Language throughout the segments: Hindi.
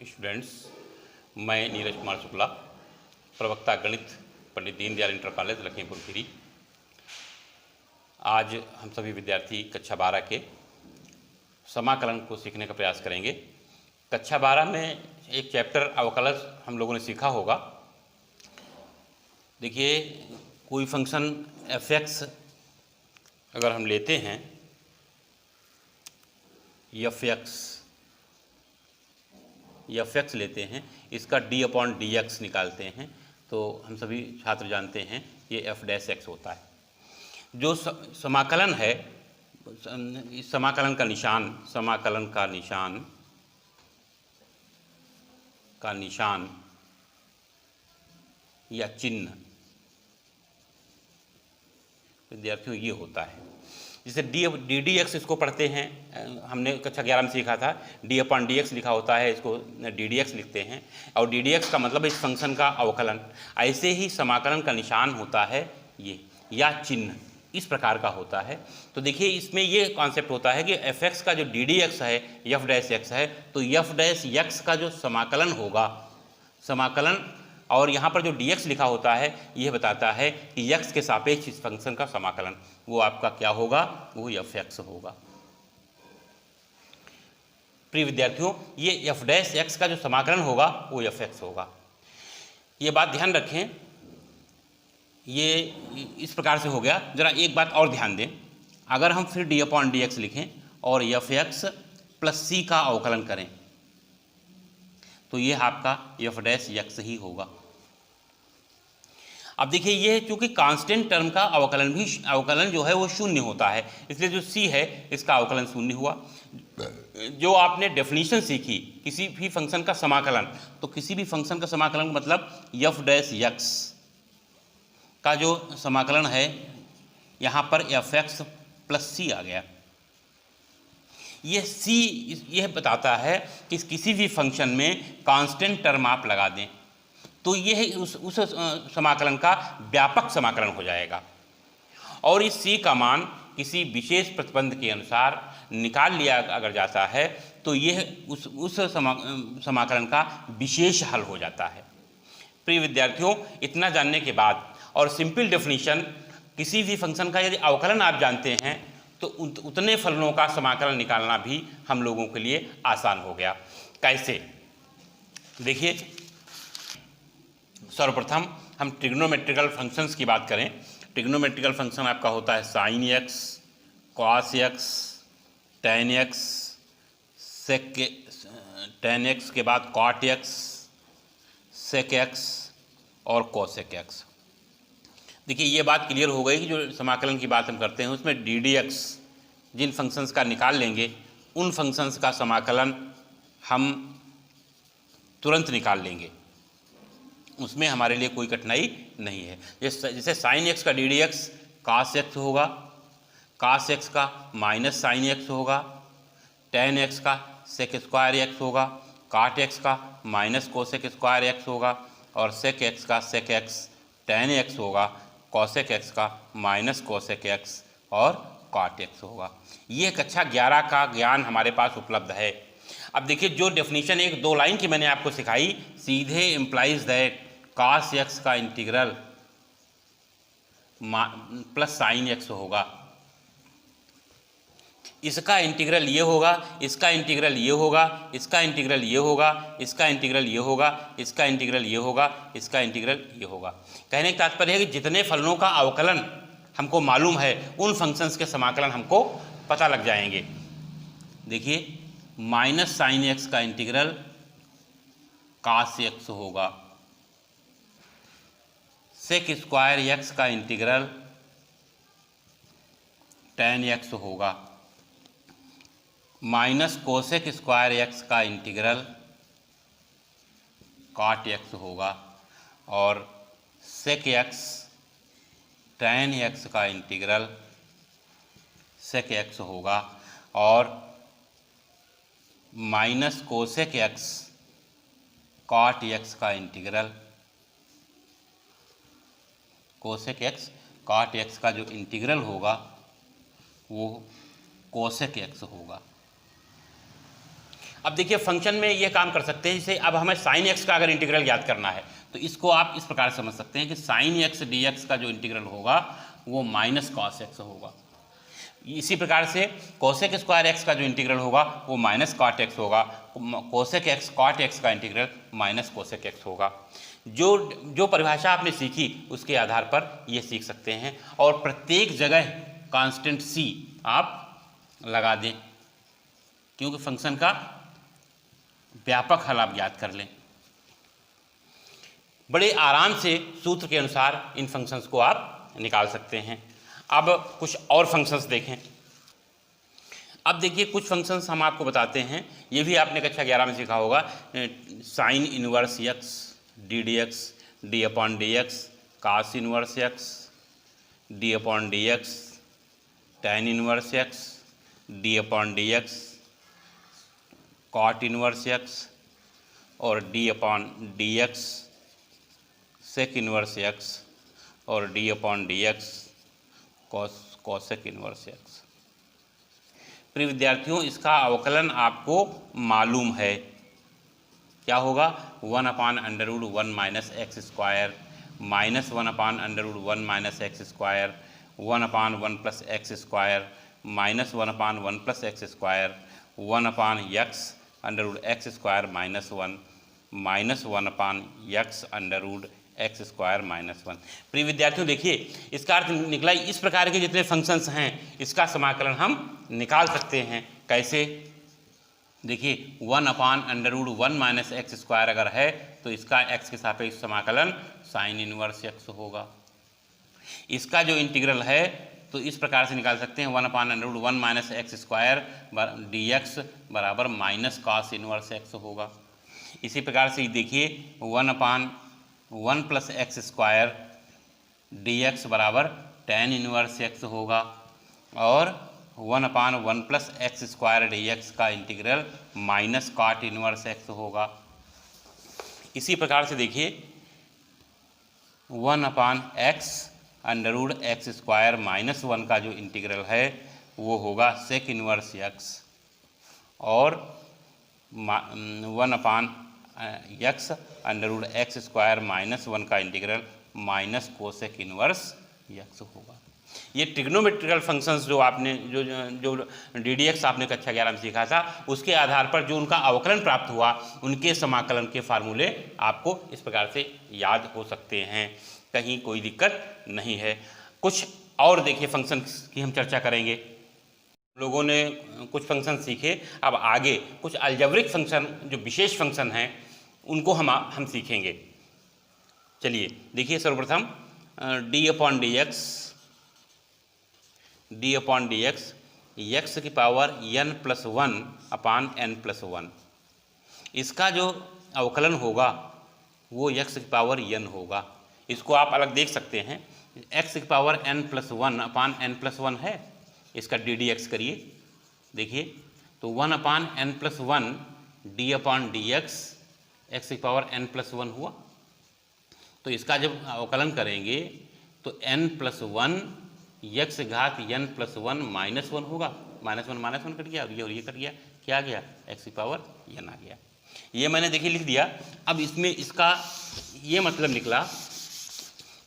स्टूडेंट्स, मैं नीरज कुमार शुक्ला, प्रवक्ता गणित, पंडित दीनदयाल इंटर कॉलेज लखीमपुर खीरी। आज हम सभी विद्यार्थी कक्षा 12 के समाकलन को सीखने का प्रयास करेंगे। कक्षा 12 में एक चैप्टर अवकलज हम लोगों ने सीखा होगा। देखिए, कोई फंक्शन f(x) अगर हम लेते हैं, f(x) लेते हैं, इसका d/dx निकालते हैं, तो हम सभी छात्र जानते हैं ये f'(x) होता है। जो समाकलन है, इस समाकलन का निशान या चिन्ह विद्यार्थियों ये होता है। जैसे ddx इसको पढ़ते हैं, हमने कक्षा 11 में सीखा था, d/dx लिखा होता है, इसको ddx लिखते हैं, और ddx का मतलब इस फंक्शन का अवकलन। ऐसे ही समाकलन का निशान होता है ये, या चिन्ह इस प्रकार का होता है। तो देखिए, इसमें ये कॉन्सेप्ट होता है कि f(x) का जो ddx है, f'(x) है, तो f'(x) का जो समाकलन होगा, और यहाँ पर जो dx लिखा होता है, यह बताता है कि x के सापेक्ष इस फंक्शन का समाकलन, वो आपका क्या होगा, वो f(x) होगा। प्रिय विद्यार्थियों, ये f'(x) का जो समाकलन होगा वो f(x) होगा। ये बात ध्यान रखें, ये इस प्रकार से हो गया। जरा एक बात और ध्यान दें, अगर हम फिर d/dx लिखें और f(x) + c का अवकलन करें, तो ये आपका f'(x) ही होगा। अब देखिए, ये चूंकि कांस्टेंट टर्म का अवकलन जो है वो शून्य होता है, इसलिए जो c है इसका अवकलन शून्य हुआ। जो आपने डेफिनेशन सीखी किसी भी फंक्शन का समाकलन, तो किसी भी फंक्शन का समाकलन मतलब f'(x) का जो समाकलन है, यहाँ पर f(x) + c आ गया। ये c यह बताता है कि किसी भी फंक्शन में कांस्टेंट टर्म आप लगा दें तो यह उस समाकलन का व्यापक समाकलन हो जाएगा, और इस c का मान किसी विशेष प्रतिबंध के अनुसार निकाल लिया अगर जाता है, तो यह उस समाकलन का विशेष हल हो जाता है। प्रिय विद्यार्थियों, इतना जानने के बाद और सिंपल डेफिनेशन, किसी भी फंक्शन का यदि अवकलन आप जानते हैं तो उतने फलनों का समाकलन निकालना भी हम लोगों के लिए आसान हो गया। कैसे? देखिए, सर्वप्रथम हम ट्रिग्नोमेट्रिकल फंक्शंस की बात करें। ट्रिग्नोमेट्रिकल फंक्शन आपका होता है sin x, cos x, tan x, tan x के बाद cot x, sec x और cosec x। देखिए, ये बात क्लियर हो गई कि जो समाकलन की बात हम करते हैं उसमें ddx जिन फंक्शंस का निकाल लेंगे, उन फंक्शंस का समाकलन हम तुरंत निकाल लेंगे, उसमें हमारे लिए कोई कठिनाई नहीं है। जैसे sin x का ddx cos x होगा, cos x का -sin x होगा, tan x का sec² x होगा, cot x का -cosec² x होगा, और sec x का sec x tan x होगा, cosec x का -cosec x और cot x होगा। ये कक्षा 11 का ज्ञान हमारे पास उपलब्ध है। अब देखिए, जो डेफिनेशन एक दो लाइन की मैंने आपको सिखाई, सीधे इम्प्लाइज दैट cos x का इंटीग्रल प्लस sin x होगा, इसका इंटीग्रल ये होगा, इसका इंटीग्रल ये होगा, इसका इंटीग्रल ये होगा, इसका इंटीग्रल ये होगा, इसका इंटीग्रल ये होगा, इसका इंटीग्रल ये होगा। कहने का तात्पर्य है कि जितने फलनों का अवकलन हमको मालूम है, उन फंक्शंस के समाकलन हमको पता लग जाएंगे। देखिए, -sin x का इंटीग्रल cos x होगा, sec² x का इंटीग्रल tan x होगा, -cosec² x का इंटीग्रल cot x होगा, और sec x tan x का इंटीग्रल sec x होगा, और -cosec x cot x का integral cosec x cot x का जो इंटीग्रल होगा वो cosec x होगा। अब देखिए फंक्शन में ये काम कर सकते हैं, जैसे अब हमें साइन एक्स का अगर इंटीग्रल याद करना है तो इसको आप इस प्रकार समझ सकते हैं कि साइन एक्स डी एक्स का जो इंटीग्रल होगा वो माइनस कॉस एक्स होगा। इसी प्रकार से कोसेक स्क्वायर एक्स का जो इंटीग्रल होगा वो माइनस कॉट एक्स होगा, कोसेक एक्स कॉट एक्स का इंटीग्रल माइनस कोसेक एक्स होगा। जो परिभाषा आपने सीखी उसके आधार पर ये सीख सकते हैं, और प्रत्येक जगह कांस्टेंट सी आप लगा दें, क्योंकि फंक्शन का व्यापक हल आप याद कर लें। बड़े आराम से सूत्र के अनुसार इन फंक्शंस को आप निकाल सकते हैं। अब कुछ और फंक्शंस देखें। अब देखिए कुछ फंक्शंस हम आपको बताते हैं, ये भी आपने कक्षा 11 में सीखा होगा। Sine inverse X D D X, D upon D X, cos inverse X D upon D X, tan inverse X D upon D X, cot inverse X और D upon D X, sec inverse X और D upon D X, cosec inverse X. प्रिय विद्यार्थियों, इसका अवकलन आपको मालूम है, क्या होगा? 1/√1 minus X square minus 1/√1 minus X square, 1/1 plus X square minus 1/1 plus X square, 1/x square minus 1 minus 1/x square minus 1। प्रिय विद्यार्थियों देखिए, इसका अर्थ निकला इस प्रकार के जितने फंक्शंस हैं इसका समाकलन हम निकाल सकते हैं। कैसे? देखिए 1/√1 माइनस एक्स स्क्वायर अगर है तो इसका एक्स के सापेक्ष समाकलन साइन इनवर्स एक्स होगा। इसका जो इंटीग्रल है तो इस प्रकार से निकाल सकते हैं 1/√1 minus X square D X बराबर माइनस कॉस इनवर्स एक्स होगा। इसी प्रकार से देखिए 1/1 plus X square D X बराबर टैन इनवर्स एक्स होगा, और 1/1 plus X square D X का integral minus cot inverse X होगा। इसी प्रकार से देखिए 1/x स्क्वायर माइनस 1 का जो इंटीग्रल है वो होगा सेक इनवर्स एक्स, और 1/x स्क्वायर माइनस 1 का integral minus cosec inverse X होगा। ये ट्रिग्नोमेट्रिकल फंक्शंस जो आपने जो DDX आपने कक्षा 11 में सीखा था उसके आधार पर जो उनका अवकलन प्राप्त हुआ उनके समाकलन के फार्मूले आपको इस प्रकार से याद हो सकते हैं, कहीं कोई दिक्कत नहीं है। कुछ और देखिए फंक्शन की हम चर्चा करेंगे। लोगों ने कुछ फंक्शन सीखे, अब आगे कुछ अलजेब्रिक फंक्शन जो विशेष फंक्शन हैं उनको हम सीखेंगे। चलिए देखिए सर्वप्रथम D upon D x x की पावर n+1/n+1, इसका जो अवकलन होगा वो x की पावर n होगा। इसको आप अलग देख सकते हैं, x की पावर n+1/n+1 है, इसका ddx करिए, देखिए तो 1/n+1 D upon D x की पावर n+1 हुआ। तो इसका जब अवकलन करेंगे तो n+1 x घात n+1 -1 होगा, -1 कट गया और ये कट गया, क्या आ गया? x की पावर n आ गया। ये मैंने देखिए लिख दिया। अब इसमें इसका ये मतलब निकला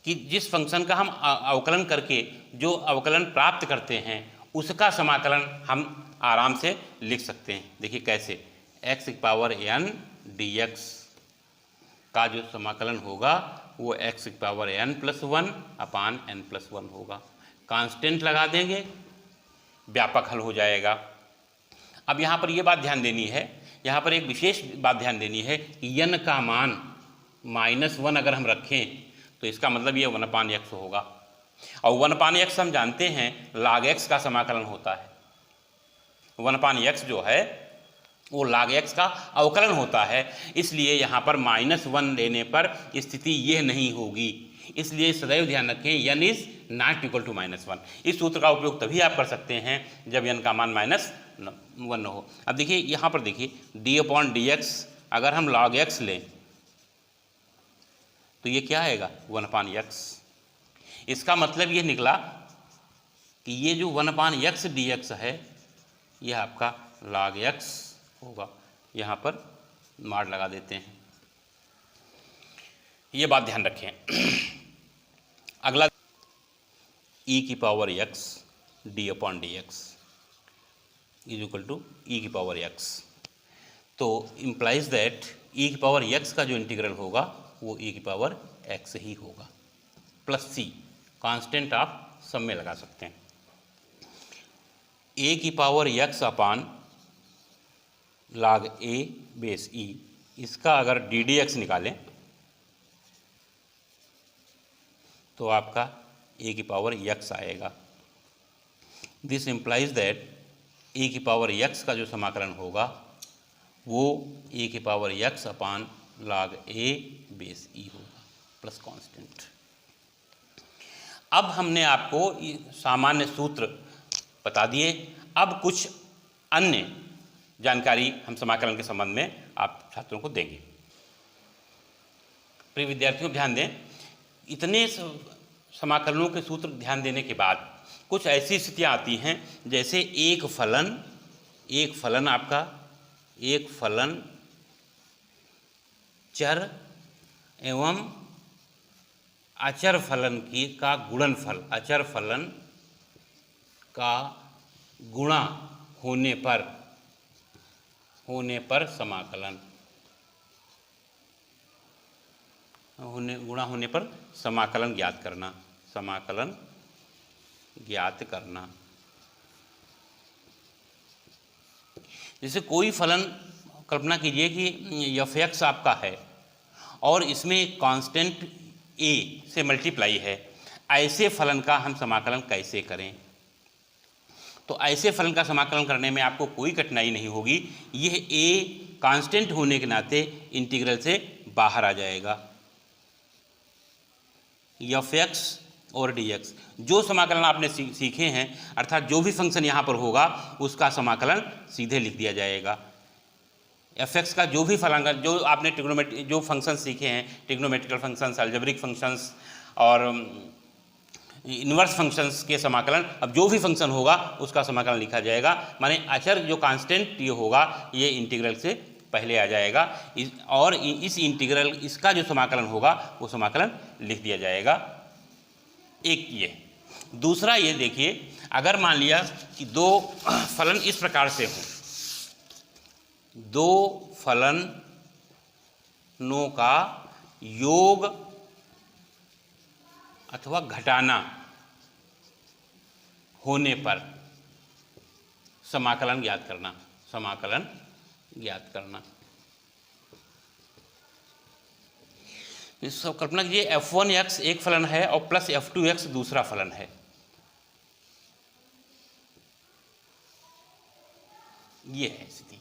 कि जिस फंक्शन का हम अवकलन करके जो अवकलन प्राप्त करते हैं उसका समाकलन हम आराम से लिख सकते हैं। देखिए कैसे? x की पावर n dx का जो समाकलन होगा वो x की पावर n+1/n+1 होगा। कांस्टेंट लगा देंगे, व्यापक हल हो जाएगा। अब यहाँ पर ये बात ध्यान देनी है, यहाँ पर एक विशेष बात ध्यान देनी है कि n का मान -1 अगर हम रखें तो इसका मतलब ये 1/x होगा, और 1/x हम जानते हैं log x का समाकलन होता है। 1/x जो है वो log x का अवकलन होता है, इसलिए यहाँ पर -1 लेने पर स्थिति यह नहीं होगी। इसलिए सदैव ध्यान रखें n is not equal to -1। इस सूत्र का उपयोग तभी आप कर सकते हैं जब n का मान -1 हो। अब देखिए यहाँ पर देखिए d अपॉन डी एक्स अगर हम log x लें तो ये क्या आएगा? 1/x। इसका मतलब ये निकला कि ये जो 1/x dx है ये आपका log x होगा, यहाँ पर मार लगा देते हैं, ये बात ध्यान रखें। अगला e की power x d upon D x is equal to e की पावर x, तो इम्प्लाइज दैट e की पावर x का जो इंटीग्रल होगा वो e की पावर x ही होगा, प्लस c कांस्टेंट आप सब में लगा सकते हैं। a की power x upon log a base e, इसका अगर डी डी एक्स निकालें तो आपका a की पावर x आएगा। दिस इम्प्लाइज दैट a की पावर x का जो समाकलन होगा वो a की power x upon log a base e होगा, प्लस कांस्टेंट। अब हमने आपको सामान्य सूत्र बता दिए, अब कुछ अन्य जानकारी हम समाकलन के संबंध में आप छात्रों को देंगे। प्रिय विद्यार्थियों ध्यान दें, इतने समाकलनों के सूत्र ध्यान देने के बाद कुछ ऐसी स्थितियाँ आती हैं जैसे एक फलन आपका एक फलन चर एवं अचर फलन की का गुणनफल, अचर फलन का गुणा होने पर समाकलन गुणा होने पर समाकलन ज्ञात करना, समाकलन ज्ञात करना। जैसे कोई फलन कल्पना कीजिए कि f(x) आपका है और इसमें एक कांस्टेंट a से मल्टीप्लाई है, ऐसे फलन का हम समाकलन कैसे करें? तो ऐसे फलन का समाकलन करने में आपको कोई कठिनाई नहीं होगी, यह a कांस्टेंट होने के नाते इंटीग्रल से बाहर आ जाएगा। f(x) और dx जो समाकलन आपने सीखे हैं, अर्थात जो भी फंक्शन यहाँ पर होगा उसका समाकलन सीधे लिख दिया जाएगा। f(x) का जो भी फलन, जो आपने जो फंक्शन सीखे हैं, ट्रिग्नोमेट्रिकल फंक्शंस, अलजेब्रिक फंक्शंस और इन्वर्स फंक्शंस के समाकलन, अब जो भी फंक्शन होगा उसका समाकलन लिखा जाएगा। माने अचर जो कांस्टेंट ये होगा ये इंटीग्रल से पहले आ जाएगा और इस इंटीग्रल इसका जो समाकलन होगा वो समाकलन लिख दिया जाएगा। एक ये। दूसरा ये देखिए, अगर मान लिया कि दो फलन इस प्रकार से हों, दो फलनों का योग अथवा घटाना होने पर समाकलन ज्ञात करना, समाकलन ज्ञात करना। सब कल्पना कीजिए f(1x) एक फलन है और प्लस f(2x) दूसरा फलन है। ये है स्थिति।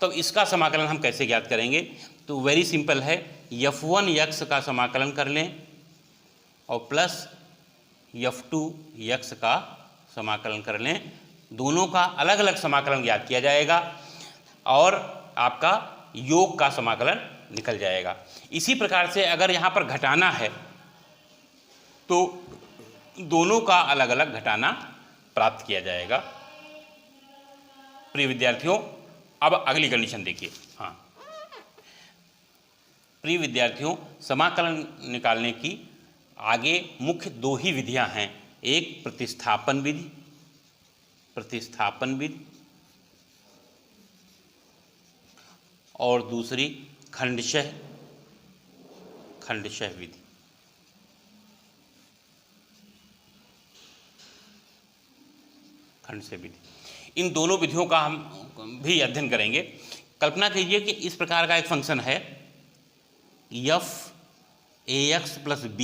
तो इसका समाकलन हम कैसे ज्ञात करेंगे? तो वेरी सिंपल है, f(1x) का समाकलन कर लें और प्लस f(2x) का समाकलन कर लें। दोनों का अलग अलग समाकलन ज्ञात किया जाएगा और आपका योग का समाकलन निकल जाएगा। इसी प्रकार से अगर यहाँ पर घटाना है तो दोनों का अलग अलग घटाना प्राप्त किया जाएगा। प्रिय विद्यार्थियों, अब अगली कंडीशन देखिए। हाँ प्रिय विद्यार्थियों, समाकलन निकालने की आगे मुख्य दो ही विधियां हैं, एक प्रतिस्थापन विधि और दूसरी खंडशः विधि। खंडशः विधि, इन दोनों विधियों का हम भी अध्ययन करेंगे। कल्पना कीजिए कि इस प्रकार का एक फंक्शन है f(ax + b)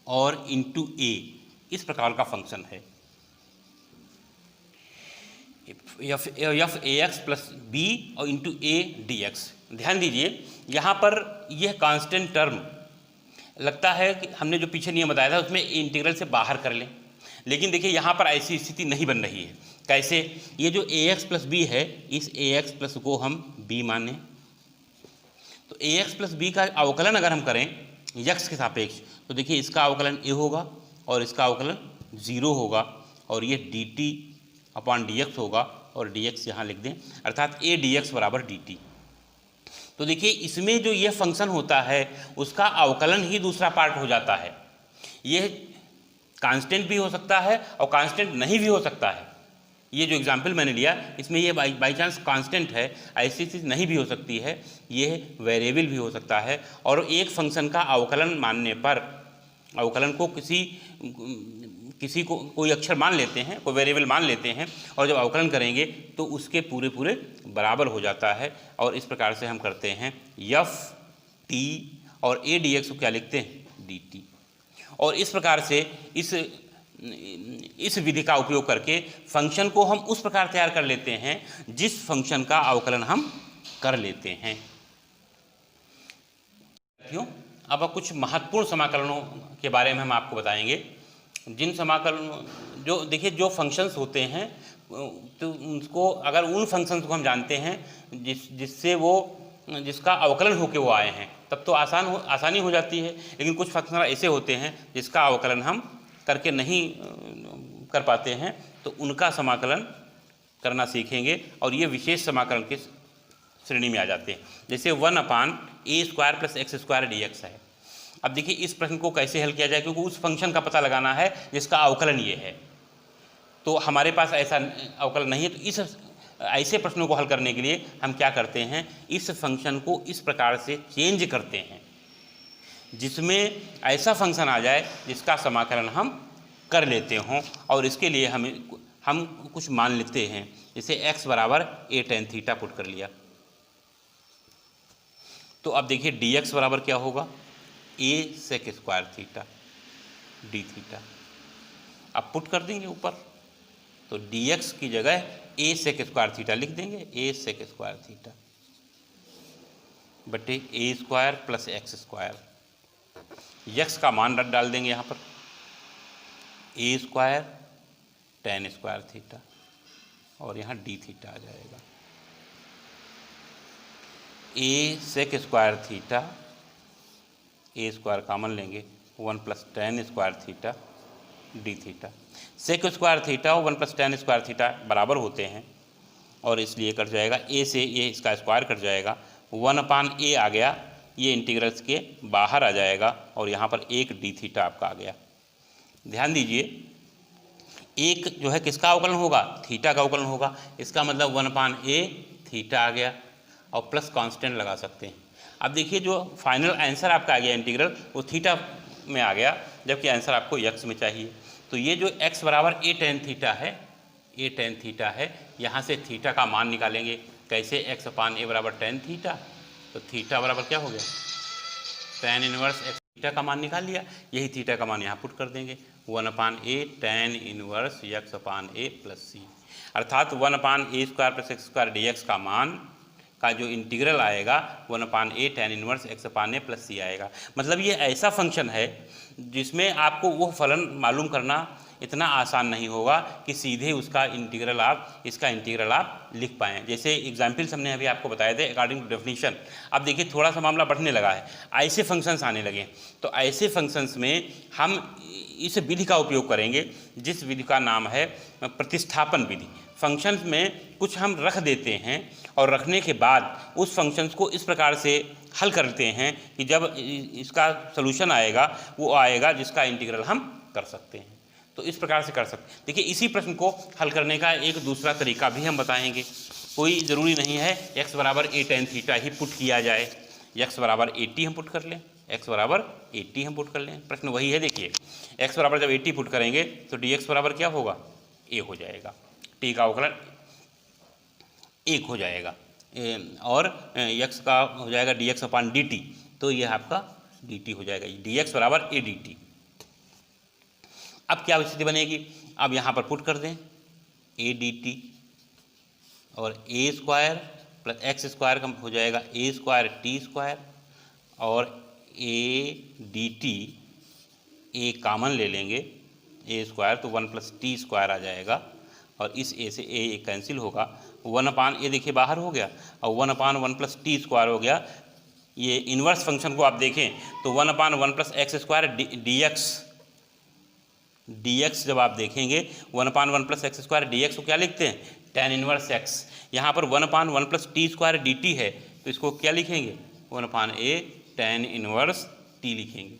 और इंटू a, इस प्रकार का फंक्शन है f(ax + b) और इंटू a dx। ध्यान दीजिए यहाँ पर यह कांस्टेंट टर्म लगता है कि हमने जो पीछे नियम बताया था उसमें इंटीग्रल से बाहर कर लें, लेकिन देखिए यहाँ पर ऐसी स्थिति नहीं बन रही है। कैसे? ये जो ax + b है, इस ax प्लस को हम b माने, तो ax + b का अवकलन अगर हम करें x के सापेक्ष तो देखिए इसका अवकलन a होगा और इसका अवकलन 0 होगा और ये dt/dx होगा और dx यहाँ लिख दें, अर्थात a dx बराबर dt। तो देखिए इसमें जो ये फंक्शन होता है उसका अवकलन ही दूसरा पार्ट हो जाता है। ये कांस्टेंट भी हो सकता है और कांस्टेंट नहीं भी हो सकता है। ये जो एग्जाम्पल मैंने लिया इसमें ये बाई चांस कांस्टेंट है, ऐसी चीज़ नहीं भी हो सकती है, ये वेरिएबल भी हो सकता है। और एक फंक्शन का अवकलन मानने पर, अवकलन को किसी को कोई अक्षर मान लेते हैं, कोई वेरिएबल मान लेते हैं, और जब अवकलन करेंगे तो उसके पूरे पूरे बराबर हो जाता है। और इस प्रकार से हम करते हैं एफ टी और ए डी एक्स को क्या लिखते हैं डी टी। और इस प्रकार से इस विधि का उपयोग करके फंक्शन को हम उस प्रकार तैयार कर लेते हैं जिस फंक्शन का अवकलन हम कर लेते हैं। क्यों? अब कुछ महत्वपूर्ण समाकलनों के बारे में हम आपको बताएंगे। जिन समाकलन जो देखिए जो फंक्शंस होते हैं तो उसको अगर उन फंक्शंस को हम जानते हैं जिससे वो जिसका अवकलन होके वो आए हैं तब तो आसानी हो जाती है। लेकिन कुछ फंक्शन ऐसे होते हैं जिसका अवकलन हम करके नहीं कर पाते हैं, तो उनका समाकलन करना सीखेंगे और ये विशेष समाकलन की श्रेणी में आ जाते हैं। जैसे 1/a² + x² dx है। अब देखिए इस प्रश्न को कैसे हल किया जाए, क्योंकि उस फंक्शन का पता लगाना है जिसका अवकलन ये है, तो हमारे पास ऐसा अवकलन नहीं है। तो इस ऐसे प्रश्नों को हल करने के लिए हम क्या करते हैं, इस फंक्शन को इस प्रकार से चेंज करते हैं जिसमें ऐसा फंक्शन आ जाए जिसका समाकलन हम कर लेते हों। और इसके लिए हम कुछ मान लेते हैं, जैसे x बराबर a tan थीटा पुट कर लिया। तो अब देखिए dx बराबर क्या होगा, a sec² theta d theta. अब पुट कर देंगे ऊपर, तो dx की जगह a sec² थीटा लिख देंगे, a sec² थीटा बटे a² + x²। x का मान डाल देंगे यहाँ पर, a² tan² थीटा और यहाँ d थीटा आ जाएगा। a sec² theta, a² common लेंगे, 1 + tan² theta d theta. sec² theta और 1 + tan² थीटा बराबर होते हैं और इसलिए कट जाएगा, a से ये इसका स्क्वायर कट जाएगा, 1/a आ गया, ये इंटीग्रल्स के बाहर आ जाएगा और यहाँ पर एक d थीटा आपका आ गया। ध्यान दीजिए, एक जो है किसका अवकलन होगा, थीटा का अवकलन होगा। इसका मतलब 1/a थीटा आ गया और प्लस कांस्टेंट लगा सकते हैं। अब देखिए जो फाइनल आंसर आपका आ गया इंटीग्रल, वो थीटा में आ गया, जबकि आंसर आपको x में चाहिए। तो ये जो x बराबर a tan थीटा है, a tan थीटा है, यहाँ से थीटा का मान निकालेंगे। कैसे, x/a बराबर tan थीटा, तो थीटा बराबर क्या हो गया, tan इनवर्स x थीटा का मान निकाल लिया। यही थीटा का मान यहाँ पुट कर देंगे, 1/a tan inverse x/a + c, अर्थात 1/a² + x² dx का मान का जो इंटीग्रल आएगा 1/a tan inverse x/a + c आएगा। मतलब ये ऐसा फंक्शन है जिसमें आपको वो फलन मालूम करना इतना आसान नहीं होगा कि सीधे उसका इंटीग्रल इसका इंटीग्रल आप लिख पाएँ। जैसे एग्जाम्पल्स हमने अभी आपको बताए थे अकॉर्डिंग टू डेफिनीशन। अब देखिए थोड़ा सा मामला बढ़ने लगा है, ऐसे फंक्शंस आने लगे। तो ऐसे फंक्शंस में हम इस विधि का उपयोग करेंगे जिस विधि का नाम है प्रतिस्थापन विधि। फंक्शंस में कुछ हम रख देते हैं और रखने के बाद उस फंक्शंस को इस प्रकार से हल करते हैं कि जब इसका सलूशन आएगा वो आएगा जिसका इंटीग्रल हम कर सकते हैं। तो इस प्रकार से कर सकते हैं। देखिए इसी प्रश्न को हल करने का एक दूसरा तरीका भी हम बताएंगे। कोई ज़रूरी नहीं है x बराबर a tan theta he put किया जाए, x बराबर 80 हम पुट कर लें, x बराबर 80 हम पुट कर लें। प्रश्न वही है, देखिए x बराबर जब 80 पुट करेंगे तो dx बराबर क्या होगा, a हो जाएगा, t का अवकलन 1 हो जाएगा और x का हो जाएगा dx/dt, तो यह आपका dt हो जाएगा, dx बराबर a dt। अब क्या स्थिति बनेगी, अब यहाँ पर पुट कर दें a dt और a² + x² का हो जाएगा a² t² और a dt, a कॉमन ले लेंगे, a² तो 1 + t² आ जाएगा और इस a से a कैंसिल होगा, 1/a देखिए बाहर हो गया और 1/1 + t² हो गया। ये इन्वर्स फंक्शन को आप देखें तो 1/1 + x² dx जब आप देखेंगे 1/1 + x² dx को क्या लिखते हैं, tan इनवर्स x, यहाँ पर 1/1 plus T square D T है, तो इसको क्या लिखेंगे 1/a tan इनवर्स t लिखेंगे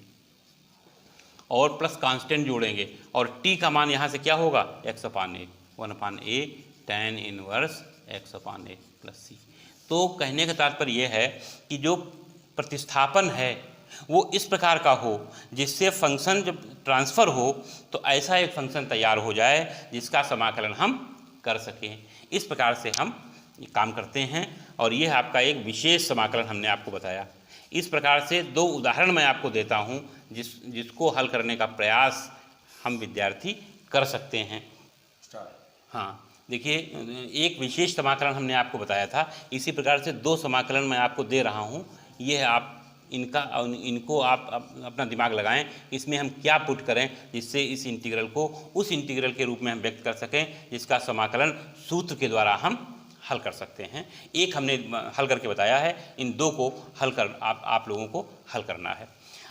और प्लस कांस्टेंट जोड़ेंगे और t का मान यहाँ से क्या होगा x/a, 1/a tan inverse x/a plus c। तो कहने का तात्पर्य यह है कि जो प्रतिस्थापन है वो इस प्रकार का हो जिससे फंक्शन जब ट्रांसफ़र हो तो ऐसा एक फंक्शन तैयार हो जाए जिसका समाकलन हम कर सकें। इस प्रकार से हम काम करते हैं और यह आपका एक विशेष समाकलन हमने आपको बताया। इस प्रकार से दो उदाहरण मैं आपको देता हूं जिसको हल करने का प्रयास हम विद्यार्थी कर सकते हैं। हाँ, देखिए एक विशेष समाकलन हमने आपको बताया था, इसी प्रकार से दो समाकलन मैं आपको दे रहा हूँ। यह आप इनको आप अपना दिमाग लगाएं, इसमें हम क्या पुट करें जिससे इस इंटीग्रल को उस इंटीग्रल के रूप में हम व्यक्त कर सकें जिसका समाकलन सूत्र के द्वारा हम हल कर सकते हैं। एक हमने हल करके बताया है, इन दो को हल कर आप लोगों को हल करना है।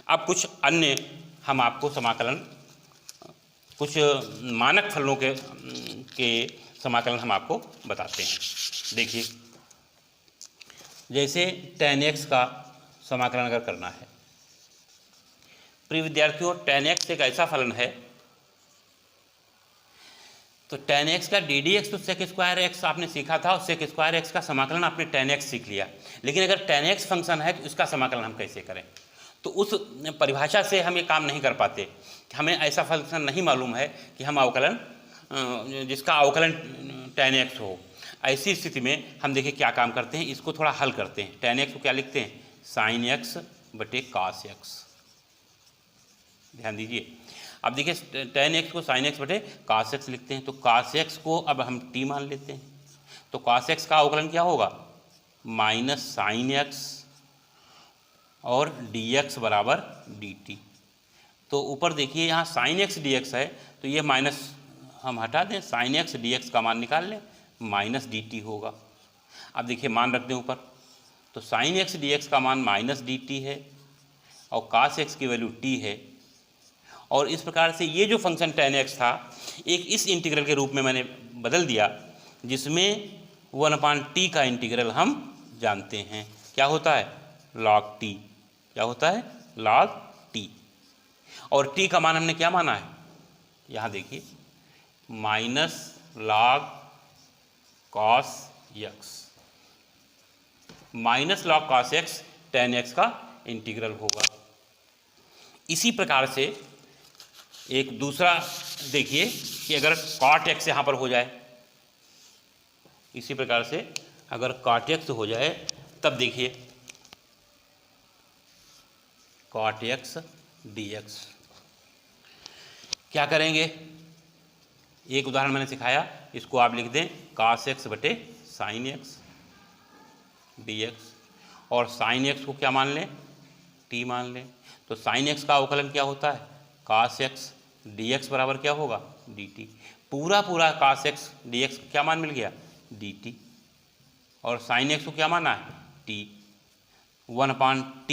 अब कुछ अन्य हम आपको समाकलन, कुछ मानक फलनों के समाकलन हम आपको बताते हैं। देखिए, जैसे tan x का समाकलन अगर करना है, प्रिय विद्यार्थियों tan x एक ऐसा फलन है, तो tan x का ddx तो sec स्क्वायर x आपने सीखा था और sec स्क्वायर x का समाकलन आपने tan x सीख लिया। लेकिन अगर tan x फंक्शन है तो इसका समाकलन हम कैसे करें? तो उस परिभाषा से हम ये काम नहीं कर पाते। हमें ऐसा फंक्शन नहीं मालूम है कि हम अवकलन जिसका अवकलन tan x हो। ऐसी स्थिति में हम देखिए क्या काम करते हैं, इसको थोड़ा हल करते हैं। tan x को क्या लिखते हैं sin x बटे cos x। ध्यान दीजिए, अब देखिए tan x को sin x बटे cos x लिखते हैं, तो cos x को अब हम t मान लेते हैं, तो cos x का अवकलन क्या होगा माइनस sin x और dx बराबर dt। तो ऊपर देखिए यहाँ sin x dx है, तो ये माइनस हम हटा दें, sin x dx का मान निकाल लें, माइनस dt होगा। अब देखिए मान रख दें ऊपर, तो sin x dx का मान माइनस dt है और cos x की वैल्यू t है। और इस प्रकार से ये जो फंक्शन tan x था एक इस इंटीग्रल के रूप में मैंने बदल दिया जिसमें 1/t का इंटीग्रल हम जानते हैं क्या होता है log t। क्या होता है log t। और t का मान हमने क्या माना है, यहाँ देखिए minus log cos x, minus log cos x tan x का इंटीग्रल होगा। इसी प्रकार से एक दूसरा देखिए कि अगर cot x यहाँ पर हो जाए, इसी प्रकार से अगर cot x हो जाए तब देखिए cot x dx क्या करेंगे। एक उदाहरण मैंने सिखाया, इसको आप लिख दें cos x बटे sin x dx और sin x को क्या मान लें t मान लें। तो sin x का अवकलन क्या होता है cos x dx बराबर क्या होगा dt। पूरा cos x dx क्या मान मिल गया dt और sin x को क्या माना है t। 1/t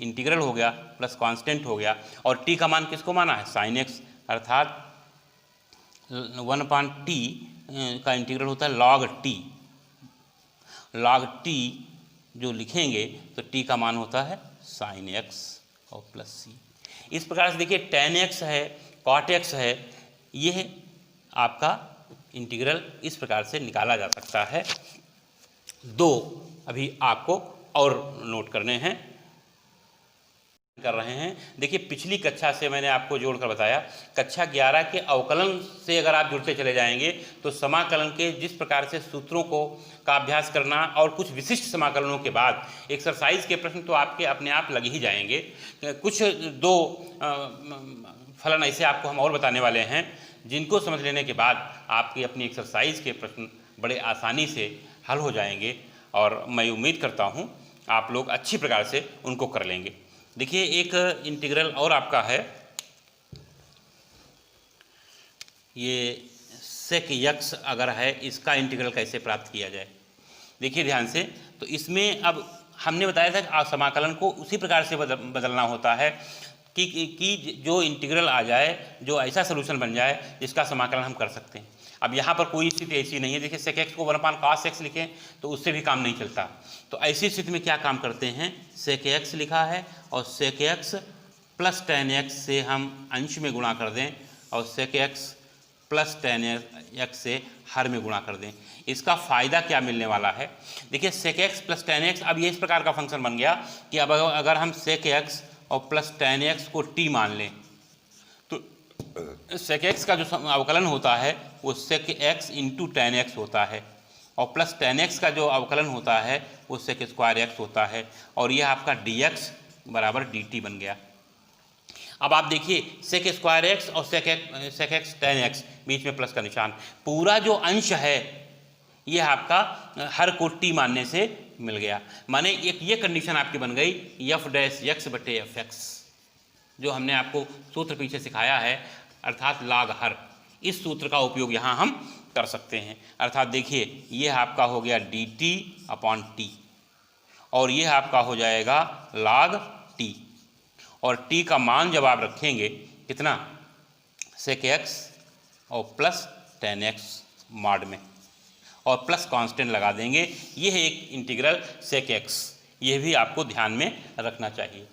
इंटीग्रल हो गया प्लस कांस्टेंट हो गया और t का मान किसको माना है sin x, अर्थात 1/t का इंटीग्रल होता है log t। log t जो लिखेंगे तो t का मान होता है sin x और प्लस c। इस प्रकार से देखिए tan x है cot x है, यह आपका इंटीग्रल इस प्रकार से निकाला जा सकता है। दो अभी आपको और नोट करने हैं कर रहे हैं। देखिए पिछली कक्षा से मैंने आपको जोड़कर बताया, कक्षा 11 के अवकलन से अगर आप जुड़ते चले जाएंगे तो समाकलन के जिस प्रकार से सूत्रों का अभ्यास करना और कुछ विशिष्ट समाकलनों के बाद एक्सरसाइज के प्रश्न तो आपके अपने आप लग ही जाएंगे। कुछ दो फलन ऐसे आपको हम और बताने वाले हैं जिनको समझ लेने के बाद आपकी अपनी एक्सरसाइज के प्रश्न बड़े आसानी से हल हो जाएंगे और मैं उम्मीद करता हूँ आप लोग अच्छी प्रकार से उनको कर लेंगे। देखिए एक इंटीग्रल और आपका है, ये sec x अगर है, इसका इंटीग्रल कैसे प्राप्त किया जाए। देखिए ध्यान से, तो इसमें अब हमने बताया था कि समाकलन को उसी प्रकार से बदलना होता है कि जो इंटीग्रल आ जाए, जो ऐसा सलूशन बन जाए जिसका समाकलन हम कर सकते हैं। अब यहाँ पर कोई स्थिति ऐसी नहीं है, देखिए sec x को 1/cos x लिखें तो उससे भी काम नहीं चलता। तो ऐसी स्थिति में क्या काम करते हैं, sec x लिखा है और sec x plus tan x से हम अंश में गुणा कर दें और sec x plus tan x से हर में गुणा कर दें। इसका फ़ायदा क्या मिलने वाला है, देखिए sec x plus tan x, अब ये इस प्रकार का फंक्शन बन गया कि अब अगर हम sec x और प्लस tan x को t मान लें तो sec x का जो अवकलन होता है वो sec x into tan x होता है और प्लस tan x का जो अवकलन होता है वो sec स्क्वायर x होता है और यह आपका dx बराबर dt बन गया। अब आप देखिए sec स्क्वायर x और sec x tan x, बीच में प्लस का निशान, पूरा जो अंश है यह आपका हर को t मानने से मिल गया। माने एक ये कंडीशन आपकी बन गई f डैश x बटे एफ एक्स, जो हमने आपको सूत्र पीछे सिखाया है, अर्थात log हर, इस सूत्र का उपयोग यहाँ हम कर सकते हैं। अर्थात देखिए ये आपका हो गया dt अपॉन t और ये आपका हो जाएगा log t और t का मान जब आप रखेंगे कितना, sec x और प्लस tan x मॉड में और प्लस कांस्टेंट लगा देंगे। ये है एक इंटीग्रल sec x, ये भी आपको ध्यान में रखना चाहिए।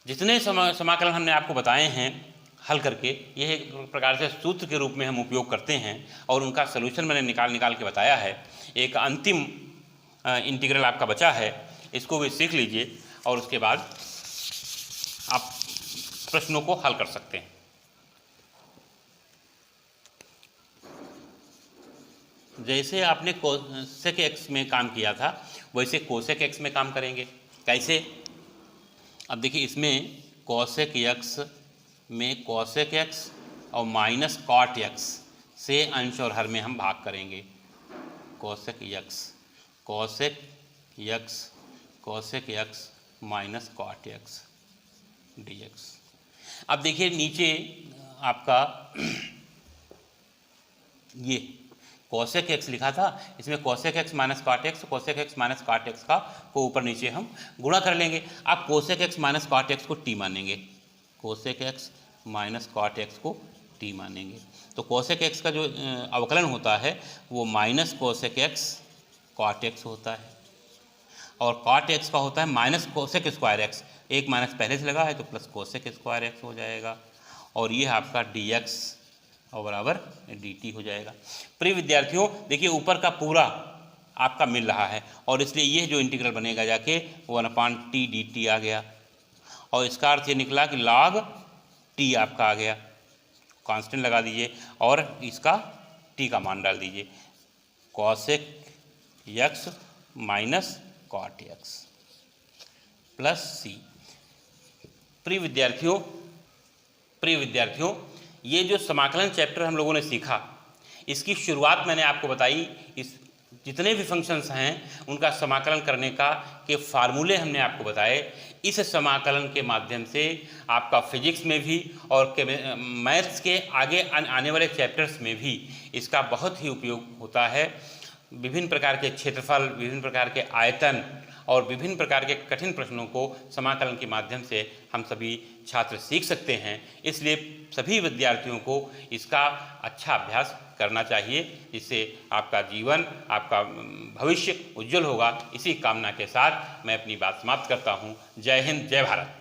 जितने समाकलन हमने आपको बताए हैं हल करके, यह एक प्रकार से सूत्र के रूप में हम उपयोग करते हैं और उनका सलूशन मैंने निकाल के बताया है। एक अंतिम इंटीग्रल आपका बचा है, इसको भी सीख लीजिए और उसके बाद आप प्रश्नों को हल कर सकते हैं। जैसे आपने sec x में काम किया था वैसे cosec x में काम करेंगे। कैसे, अब देखिए इसमें cosec x में cosec x और माइनस cot x से अंश और हर में हम भाग करेंगे। cosec x minus cot x dx। अब देखिए नीचे आपका ये cosec x लिखा था, इसमें cosec x minus cot x का को ऊपर नीचे हम गुणा कर लेंगे। अब cosec x minus cot x को t मानेंगे, cosec x minus cot x को t मानेंगे। तो cosec x का जो अवकलन होता है वो minus cosec x cot x होता है और cot x का होता है माइनस cosec स्क्वायर x, एक माइनस पहले से लगा है तो प्लस cosec स्क्वायर x हो जाएगा और ये आपका dx और बराबर dt हो जाएगा। प्रिय विद्यार्थियों देखिए ऊपर का पूरा आपका मिल रहा है और इसलिए यह जो इंटीग्रल बनेगा जाके 1/t dt आ गया और इसका अर्थ ये निकला कि log t आपका आ गया। कांस्टेंट लगा दीजिए और इसका t का मान डाल दीजिए, cosec x minus cot x plus c। प्रिय विद्यार्थियों ये जो समाकलन चैप्टर हम लोगों ने सीखा, इसकी शुरुआत मैंने आपको बताई, इस जितने भी फंक्शंस हैं उनका समाकलन करने के फार्मूले हमने आपको बताए। इस समाकलन के माध्यम से आपका फिजिक्स में भी और मैथ्स के आगे आने वाले चैप्टर्स में भी इसका बहुत ही उपयोग होता है। विभिन्न प्रकार के क्षेत्रफल, विभिन्न प्रकार के आयतन और विभिन्न प्रकार के कठिन प्रश्नों को समाकलन के माध्यम से हम सभी छात्र सीख सकते हैं। इसलिए सभी विद्यार्थियों को इसका अच्छा अभ्यास करना चाहिए, जिससे आपका जीवन, आपका भविष्य उज्जवल होगा। इसी कामना के साथ मैं अपनी बात समाप्त करता हूँ। जय हिंद, जय भारत।